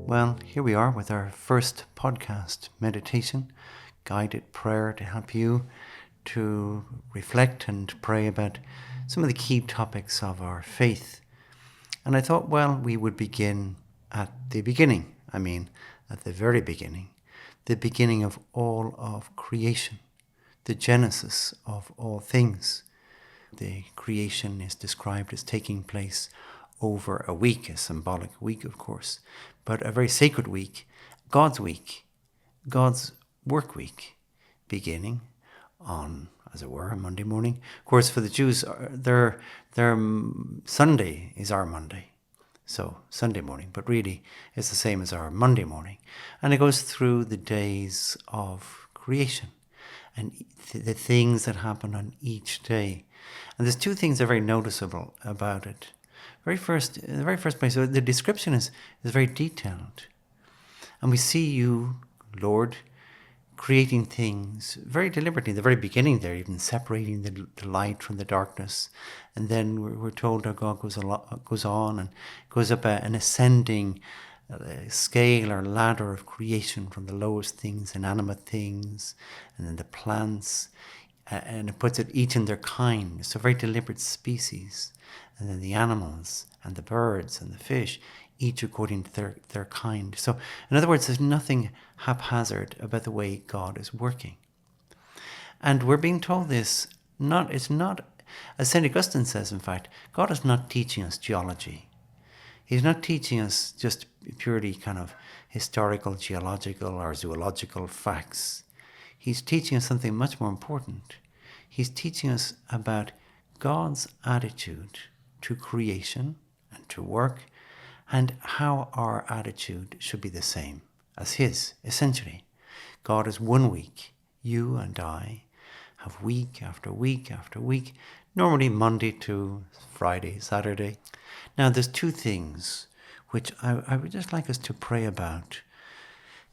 Well, here we are with our first podcast meditation, guided prayer to help you to reflect and pray about some of the key topics of our faith. And I thought, well, we would begin at the beginning. At the very beginning. The beginning of all of creation. The genesis of all things. The creation is described as taking place over a week, a symbolic week, of course, but a very sacred week, God's work week, beginning on, as it were, a Monday morning. Of course, for the Jews, their Sunday is our Monday, so Sunday morning, but really it's the same as our Monday morning. And it goes through the days of creation and the things that happen on each day. And there's two things that are very noticeable about it. In the very first place, so the description is very detailed. And we see you, Lord, creating things very deliberately. In the very beginning there, even separating the light from the darkness. And then we're told our God goes on and goes up an ascending scale or ladder of creation from the lowest things, inanimate things, and then the plants. And it puts it each in their kind. It's a very deliberate species. And then the animals and the birds and the fish, each according to their kind. So, in other words, there's nothing haphazard about the way God is working. And we're being told this, it's not, as St. Augustine says, in fact, God is not teaching us geology. He's not teaching us just purely kind of historical, geological, or zoological facts. He's teaching us something much more important. He's teaching us about God's attitude to creation and to work, and how our attitude should be the same as his, essentially. God is 1 week. You and I have week after week after week, normally Monday to Friday, Saturday. Now, there's two things which I would just like us to pray about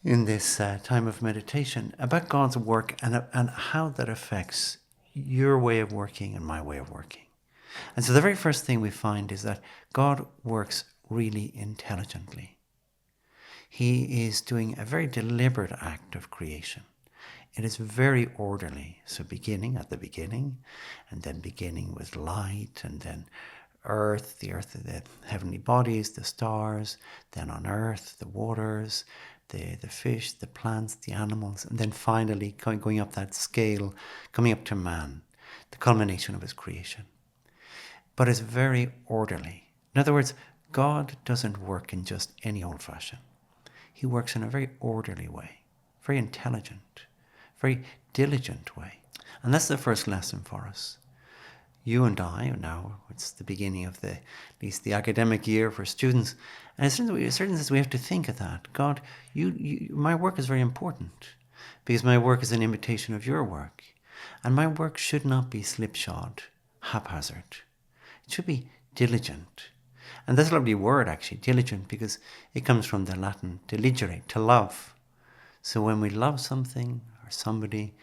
in this time of meditation, about God's work and how that affects your way of working and my way of working. And so the very first thing we find is that God works really intelligently. He is doing a very deliberate act of creation. It is very orderly. So beginning at the beginning, and then beginning with light, and then the heavenly bodies, the stars, then on earth, the waters, the fish, the plants, the animals, and then finally going up that scale, coming up to man, the culmination of his creation. But it's very orderly. In other words, God doesn't work in just any old fashion. He works in a very orderly way, very intelligent, very diligent way. And that's the first lesson for us. You and I, now it's the beginning of at least the academic year for students, and in certain sense we have to think of that. God, my work is very important, because my work is an imitation of your work. And my work should not be slipshod, haphazard. It should be diligent. And that's a lovely word, actually, diligent, because it comes from the Latin diligere, to love. So when we love something or somebody,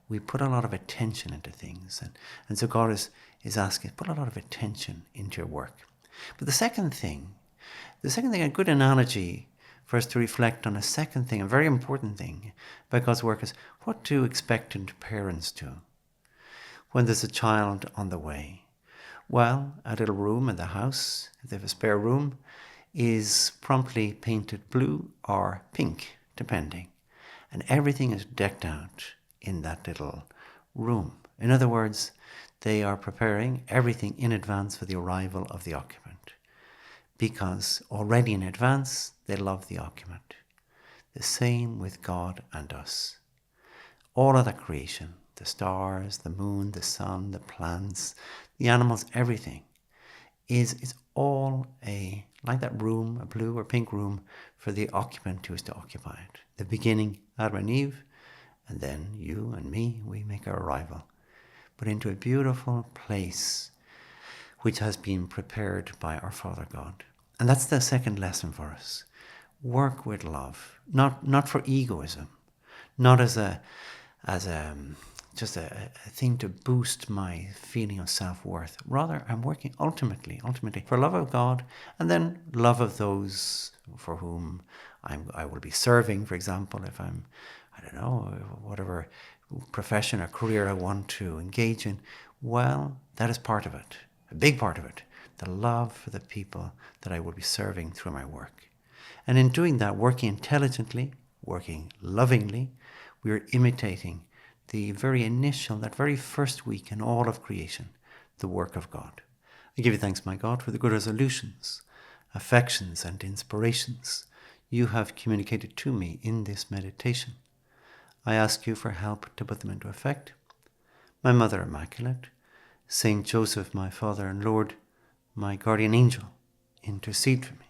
we put a lot of attention into things. And so God is asking, put a lot of attention into your work. But the second thing, a good analogy for us to reflect on a second thing, a very important thing about God's work, is what do expectant parents do when there's a child on the way? Well, a little room in the house, if they have a spare room, is promptly painted blue or pink, depending. And everything is decked out in that little room. In other words, they are preparing everything in advance for the arrival of the occupant, because already in advance they love the occupant. The same with God and us. All of that creation, the stars, the moon, the sun, the plants, the animals, everything is all like that room, a blue or pink room, for the occupant who is to occupy it. The beginning, Adam and Eve, and then you and me, we make our arrival, but into a beautiful place which has been prepared by our Father God. And that's the second lesson for us. Work with love, not for egoism, not as just a thing to boost my feeling of self-worth. Rather, I'm working ultimately for love of God, and then love of those for whom I will be serving, for example, if I'm, I don't know, whatever profession or career I want to engage in. Well, that is part of it, a big part of it, the love for the people that I will be serving through my work. And in doing that, working intelligently, working lovingly, we are imitating the very initial, that very first week in all of creation, the work of God. I give you thanks, my God, for the good resolutions, affections, and inspirations you have communicated to me in this meditation. I ask you for help to put them into effect. My Mother Immaculate, Saint Joseph, my Father and Lord, my guardian angel, intercede for me.